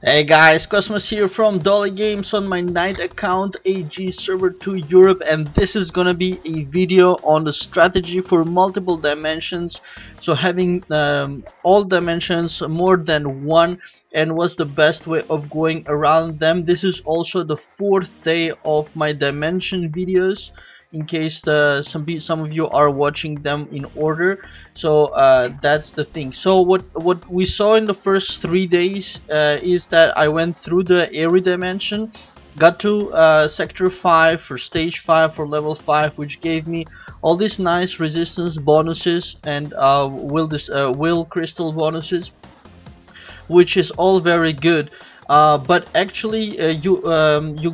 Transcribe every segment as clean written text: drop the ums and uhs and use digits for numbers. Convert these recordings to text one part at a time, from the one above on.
Hey guys, Cosmos here from Dolly Games on my night account AG server 2 Europe, and this is gonna be a video on the strategy for multiple dimensions. So having all dimensions more than one, and what's the best way of going around them. This is also the fourth day of my dimension videos, in case some of you are watching them in order. So that's the thing. So what we saw in the first 3 days is that I went through the area dimension, got to sector 5 for stage 5 for level 5, which gave me all these nice resistance bonuses and will crystal bonuses, which is all very good. But actually you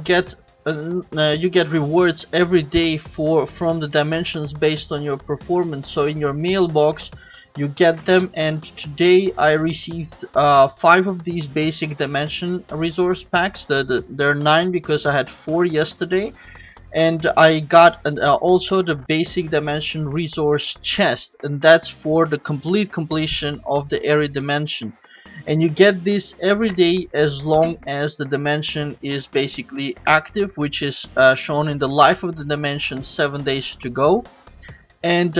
get rewards every day from the dimensions based on your performance. So in your mailbox you get them, and today I received 5 of these basic dimension resource packs. There are 9 because I had 4 yesterday, and I got also the basic dimension resource chest, and that's for the completion of the area dimension. And you get this every day as long as the dimension is basically active, which is shown in the life of the dimension, 7 days to go. And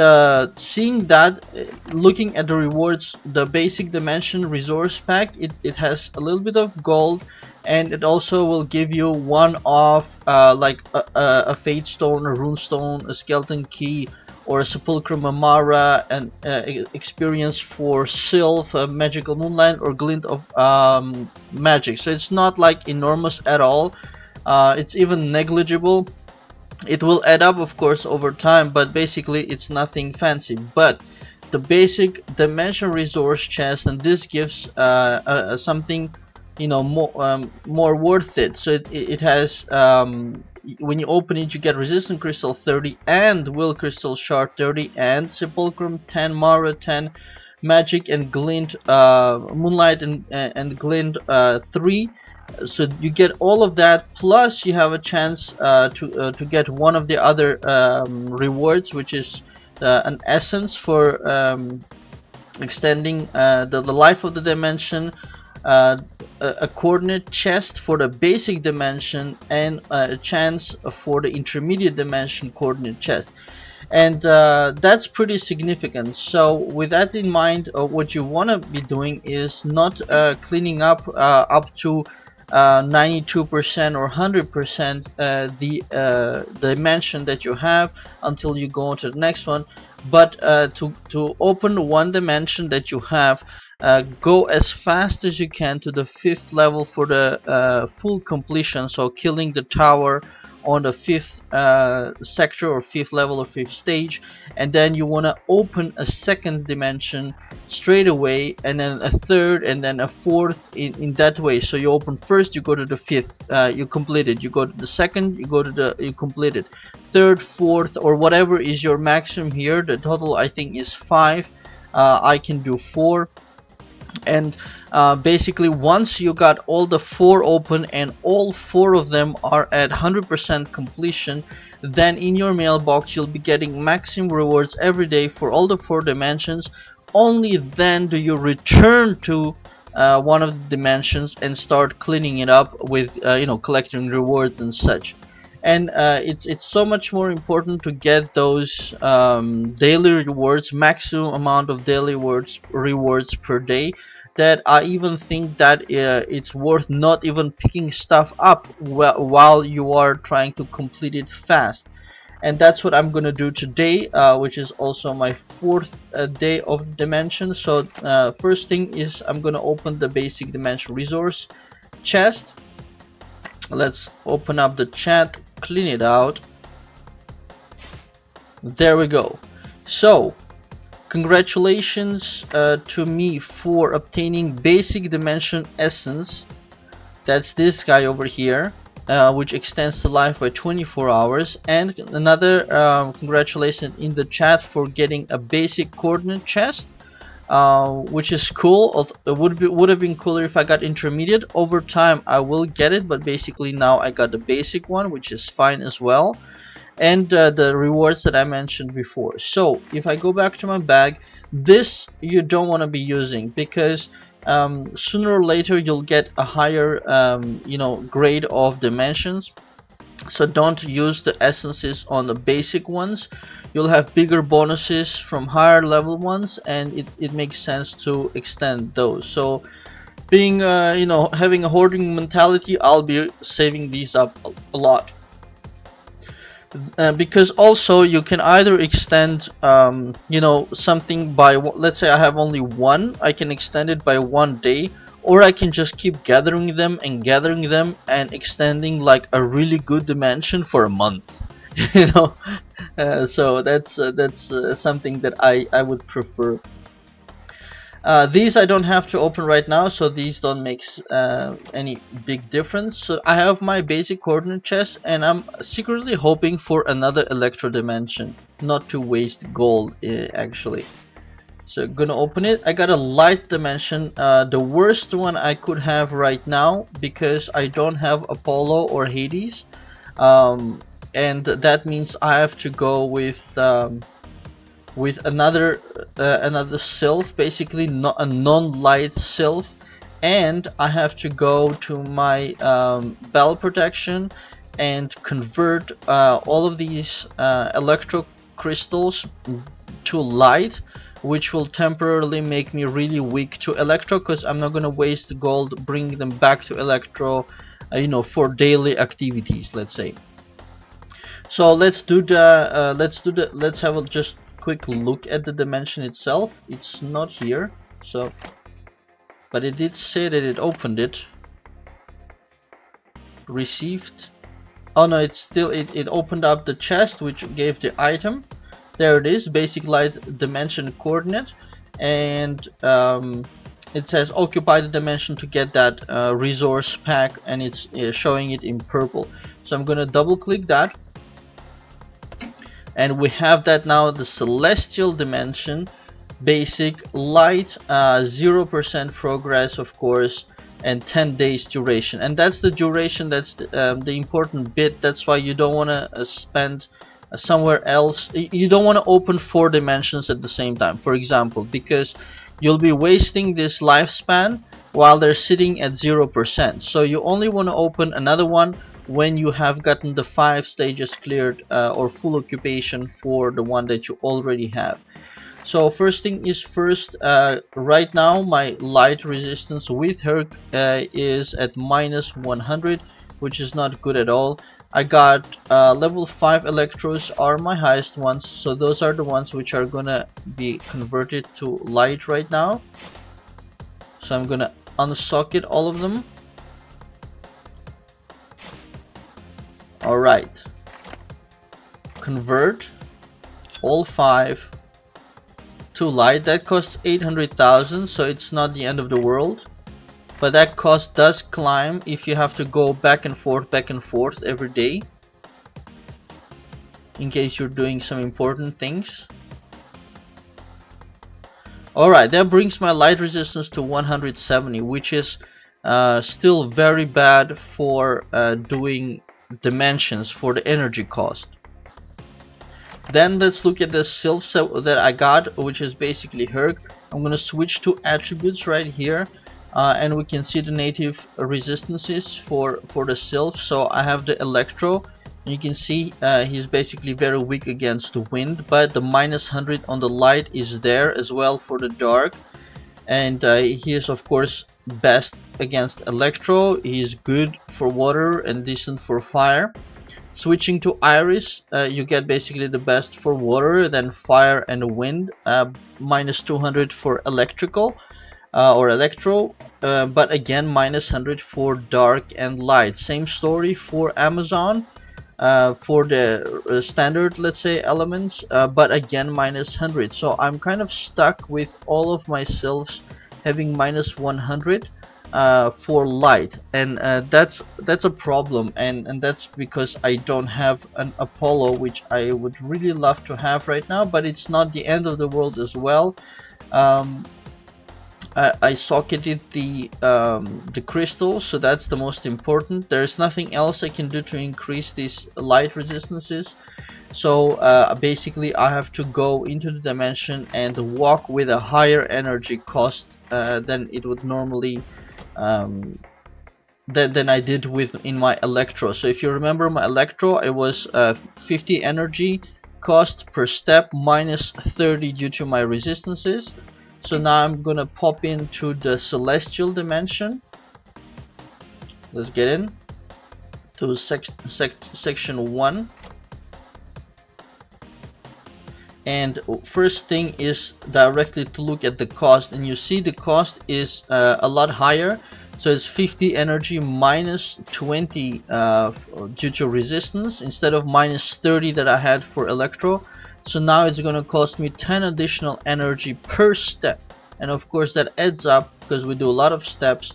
seeing that, looking at the rewards, the basic dimension resource pack, it has a little bit of gold, and it also will give you one of like a fate stone, a rune stone, a skeleton key, or a sepulchrum amara, and experience for sylph, magical moonlight, or glint of magic. So it's not like enormous at all. It's even negligible. It will add up, of course, over time, but basically it's nothing fancy. But the basic dimension resource chest, and this gives something, you know, more worth it. So it has when you open it, you get resistant crystal 30 and will crystal shard 30 and sepulchrum 10, mara 10, magic and glint, moonlight and glint 3. So you get all of that, plus you have a chance to get one of the other rewards, which is an essence for extending the life of the dimension, a coordinate chest for the basic dimension, and a chance for the intermediate dimension coordinate chest. And that's pretty significant. So with that in mind, what you want to be doing is not cleaning up to 92% or 100% the dimension that you have until you go to the next one, but to open one dimension that you have, go as fast as you can to the 5th level for the full completion. So killing the tower on the 5th sector or 5th level or 5th stage, and then you want to open a 2nd dimension straight away, and then a 3rd, and then a 4th in that way. So you open first, you go to the 5th, you complete it, you go to the 2nd, you go to the, you complete it, 3rd, 4th, or whatever is your maximum here. The total I think is 5. I can do 4. And basically once you got all the 4 open and all 4 of them are at 100% completion, then in your mailbox you'll be getting maximum rewards every day for all the 4 dimensions. Only then do you return to one of the dimensions and start cleaning it up with you know, collecting rewards and such. And it's so much more important to get those daily rewards, maximum amount of daily rewards per day, that I even think that it's worth not even picking stuff up while you are trying to complete it fast. And that's what I'm gonna do today, which is also my 4th day of dimension. So first thing is I'm gonna open the basic dimension resource chest. Let's open up the chat, clean it out. There we go. So congratulations to me for obtaining basic dimension essence. That's this guy over here, which extends the life by 24 hours. And another congratulations in the chat for getting a basic coordinate chest, which is cool. It would have been cooler if I got intermediate. Over time I will get it, but basically now I got the basic one, which is fine as well. And the rewards that I mentioned before. So if I go back to my bag, this you don't want to be using, because sooner or later you'll get a higher you know, grade of dimensions. So don't use the essences on the basic ones. You'll have bigger bonuses from higher level ones, and it makes sense to extend those. So being you know, having a hoarding mentality, I'll be saving these up a lot. Because also you can either extend you know, something by, let's say I have only one, I can extend it by 1 day, or I can just keep gathering them and extending like a really good dimension for a month. You know, so that's something that I would prefer. These I don't have to open right now, so these don't make any big difference. So I have my basic coordinate chest, and I'm secretly hoping for another electro dimension, not to waste gold actually. So gonna open it. I got a light dimension, the worst one I could have right now, because I don't have Apollo or Hades, and that means I have to go with another sylph, basically not a non-light sylph, and I have to go to my bell protection and convert all of these electro crystals to light, which will temporarily make me really weak to electro, because I'm not gonna waste gold bringing them back to electro, you know, for daily activities, let's say. So let's have a just quick look at the dimension itself. It's not here, so, but it did say that it opened it. Received. Oh no, it's still, it opened up the chest, which gave the item. There it is, basic light dimension coordinate, and it says occupy the dimension to get that resource pack, and it's showing it in purple. So I'm gonna double click that, and we have that now, the celestial dimension, basic light, 0% progress of course, and 10 days duration. And that's the duration, that's the important bit. That's why you don't want to spend somewhere else. You don't want to open 4 dimensions at the same time, for example, because you'll be wasting this lifespan while they're sitting at 0%. So you only want to open another one when you have gotten the 5 stages cleared, or full occupation for the one that you already have. So first thing is first, right now my light resistance with her is at -100, which is not good at all. I got level 5 electros are my highest ones, so those are the ones which are gonna be converted to light right now. So I'm gonna unsocket all of them. Alright, convert all 5 to light. That costs 800,000, so it's not the end of the world, but that cost does climb if you have to go back and forth every day, in case you're doing some important things. Alright, that brings my light resistance to 170, which is still very bad for doing dimensions for the energy cost. Then let's look at the sylph that I got, which is basically Herc. I'm gonna switch to attributes right here, and we can see the native resistances for the sylph. So I have the electro, and you can see he's basically very weak against the wind, but the -100 on the light is there as well for the dark, and he is of course best against electro. He is good for water and decent for fire. Switching to Iris, you get basically the best for water, then fire and wind, -200 for electrical or electro, but again -100 for dark and light. Same story for Amazon, for the standard, let's say, elements, but again -100. So I'm kind of stuck with all of my sylphs having -100 for light, and that's a problem, and that's because I don't have an Apollo, which I would really love to have right now, but it's not the end of the world as well. I socketed the crystals, so that's the most important. There's nothing else I can do to increase these light resistances. So basically I have to go into the dimension and walk with a higher energy cost than it would normally than I did in my electro. So if you remember my electro, it was 50 energy cost per step minus 30 due to my resistances. So now I'm gonna pop into the celestial dimension. Let's get in to section 1. And first thing is directly to look at the cost, and you see the cost is a lot higher. So it's 50 energy minus 20 due to resistance instead of minus 30 that I had for electro. So now it's going to cost me 10 additional energy per step, and of course that adds up because we do a lot of steps.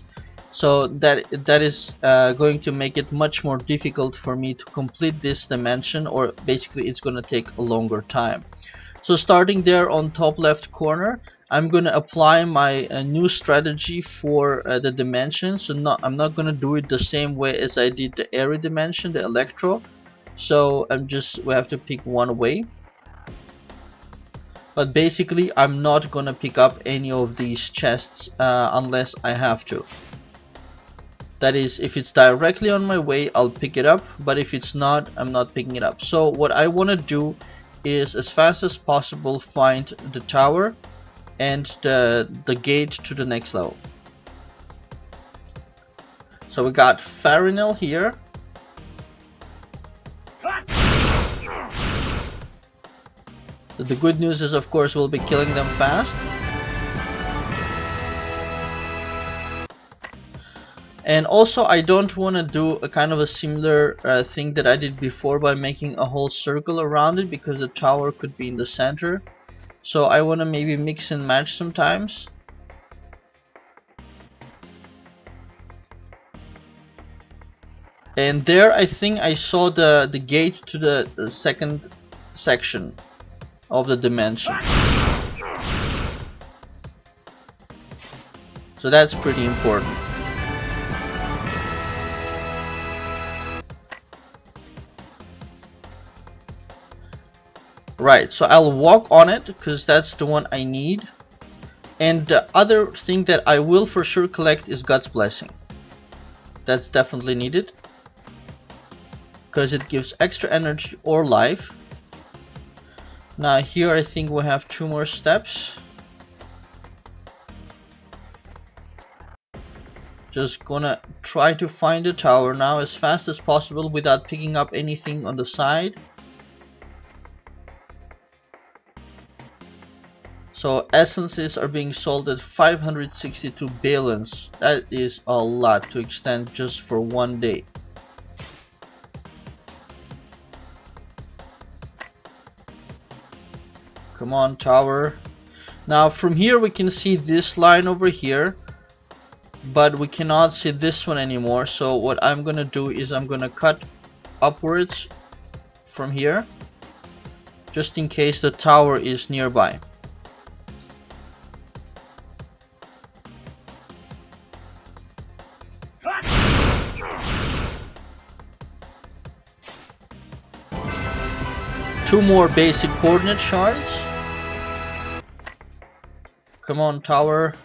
So that is going to make it much more difficult for me to complete this dimension, or basically it's going to take a longer time. So starting there on top left corner, I'm going to apply my new strategy for the dimension. So I'm not going to do it the same way as I did the airy dimension, the electro. So we have to pick one way. But basically I'm not going to pick up any of these chests unless I have to. That is, if it's directly on my way, I'll pick it up, but if it's not, I'm not picking it up. So what I want to do is, as fast as possible, find the tower and the gate to the next level. So we got Farinel here. The good news is, of course, we'll be killing them fast. And also I don't want to do a kind of a similar thing that I did before by making a whole circle around it, because the tower could be in the center. So I want to maybe mix and match sometimes. And there I think I saw the gate to the second section of the dimension. So that's pretty important. Right, so I'll walk on it because that's the one I need. And the other thing that I will for sure collect is God's Blessing. That's definitely needed, because it gives extra energy or life. Now here I think we have 2 more steps. Just gonna try to find the tower now as fast as possible without picking up anything on the side. So essences are being sold at 562 billions. That is a lot to extend just for one day. Come on, tower. Now from here we can see this line over here, but we cannot see this one anymore. So what I'm gonna do is I'm gonna cut upwards from here, just in case the tower is nearby. Two more basic coordinate shards. Come on, tower.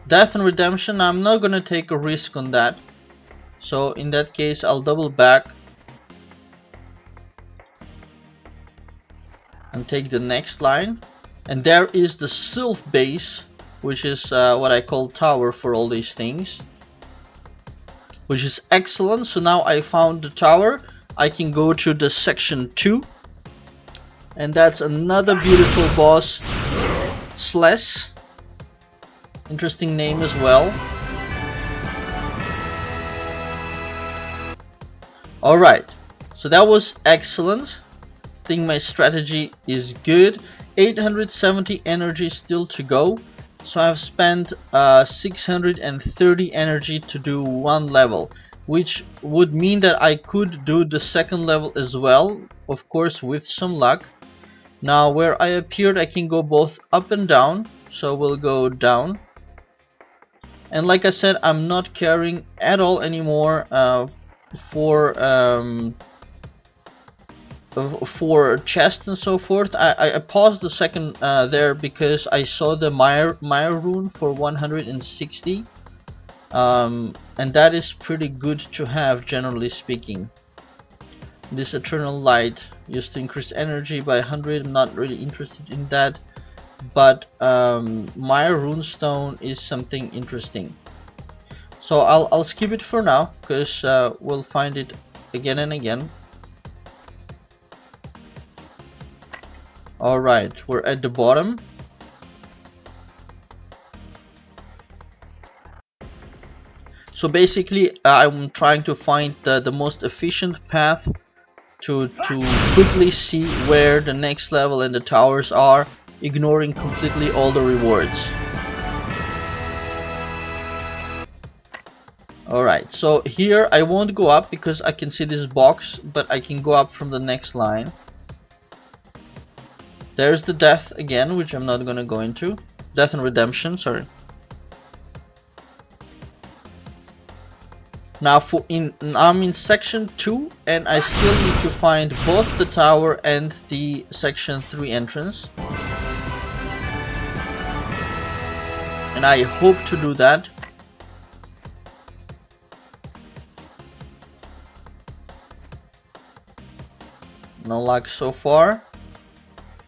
Death and redemption, I'm not gonna take a risk on that. So in that case I'll double back and take the next line. And there is the Sylph base, which is what I call tower for all these things, which is excellent. So now I found the tower, I can go to the section 2. And that's another beautiful boss, Sless. Interesting name as well. Alright, so that was excellent. I think my strategy is good. 870 energy still to go. So I've spent 630 energy to do one level, which would mean that I could do the second level as well, of course with some luck. Now where I appeared I can go both up and down, so we'll go down. And like I said, I'm not caring at all anymore for for chest and so forth. I paused a second there because I saw the Mire rune for 160, and that is pretty good to have, generally speaking. This Eternal Light used to increase energy by 100. I'm not really interested in that, but Mire runestone is something interesting. So I'll skip it for now because we'll find it again and again. Alright, we're at the bottom. So basically I'm trying to find the most efficient path to quickly see where the next level and the towers are, ignoring completely all the rewards. Alright, so here I won't go up because I can see this box, but I can go up from the next line. There's the death again, which I'm not gonna go into. Death and redemption, sorry. Now I'm in section 2 and I still need to find both the tower and the section 3 entrance. And I hope to do that. No luck so far.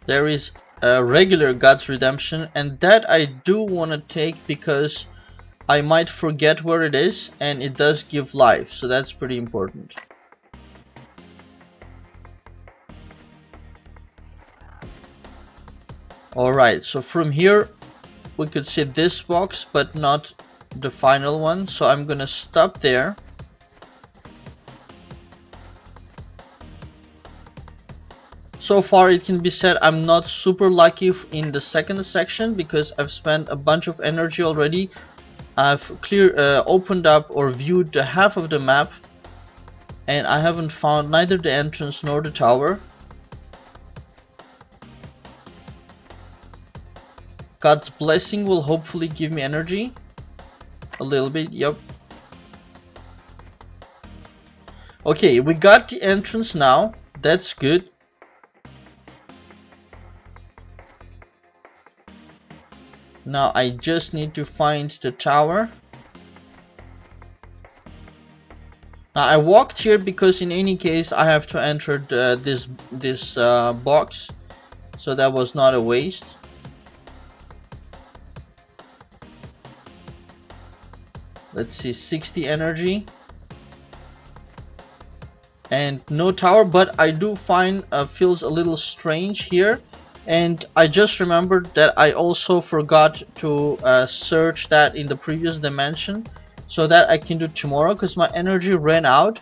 There is a regular God's Redemption, and that I do want to take because I might forget where it is, and it does give life, so that's pretty important. Alright, so from here we could see this box, but not the final one, so I'm gonna stop there. So far it can be said I'm not super lucky in the second section because I've spent a bunch of energy already. I've opened up or viewed the half of the map and I haven't found neither the entrance nor the tower. God's blessing will hopefully give me energy. A little bit, yep. Okay, we got the entrance now. That's good. Now I just need to find the tower. Now I walked here because in any case I have to enter this box, so that was not a waste. Let's see, 60 energy and no tower, but I do find feels a little strange here. And I just remembered that I also forgot to search that in the previous dimension, so that I can do tomorrow because my energy ran out.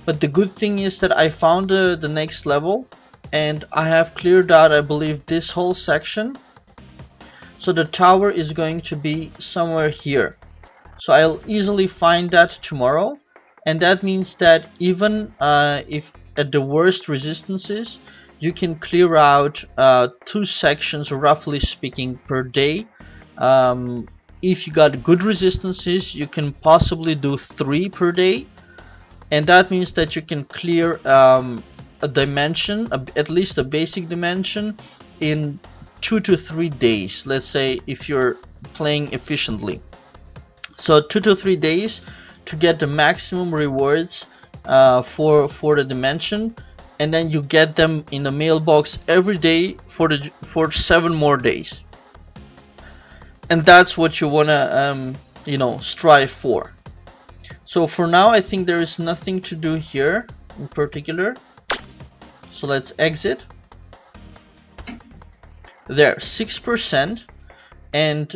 But the good thing is that I found the next level and I have cleared out, I believe, this whole section. So the tower is going to be somewhere here. So I'll easily find that tomorrow, and that means that even if at the worst resistances, you can clear out 2 sections, roughly speaking, per day. If you got good resistances, you can possibly do 3 per day, and that means that you can clear a dimension, at least a basic dimension, in 2 to 3 days. Let's say if you're playing efficiently, so 2 to 3 days to get the maximum rewards for the dimension. And then you get them in the mailbox every day for 7 more days, and that's what you wanna strive for. So for now I think there is nothing to do here in particular, so let's exit. There, 6%, and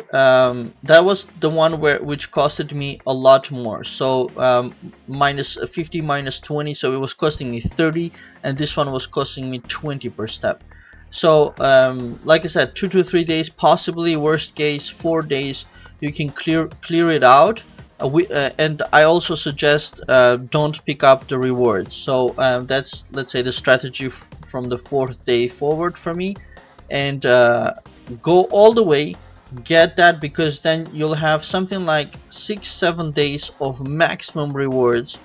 that was the one which costed me a lot more. So minus 50 minus 20, so it was costing me 30, and this one was costing me 20 per step. So like I said, 2 to 3 days, possibly worst case 4 days, you can clear it out. And I also suggest don't pick up the rewards. So that's, let's say, the strategy from the 4th day forward for me, and go all the way, get that, because then you'll have something like 6-7 days of maximum rewards,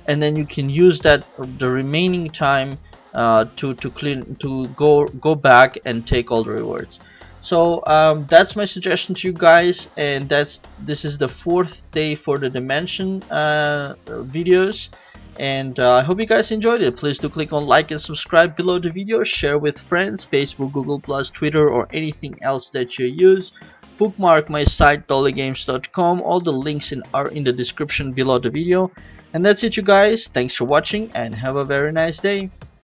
and then you can use that the remaining time to go back and take all the rewards. So that's my suggestion to you guys, and this is the 4th day for the dimension videos, and I hope you guys enjoyed it. Please do click on like and subscribe below the video, share with friends, Facebook, Google+, Twitter, or anything else that you use. Bookmark my site dollygames.com. All the links are in the description below the video. And that's it, you guys. Thanks for watching and have a very nice day.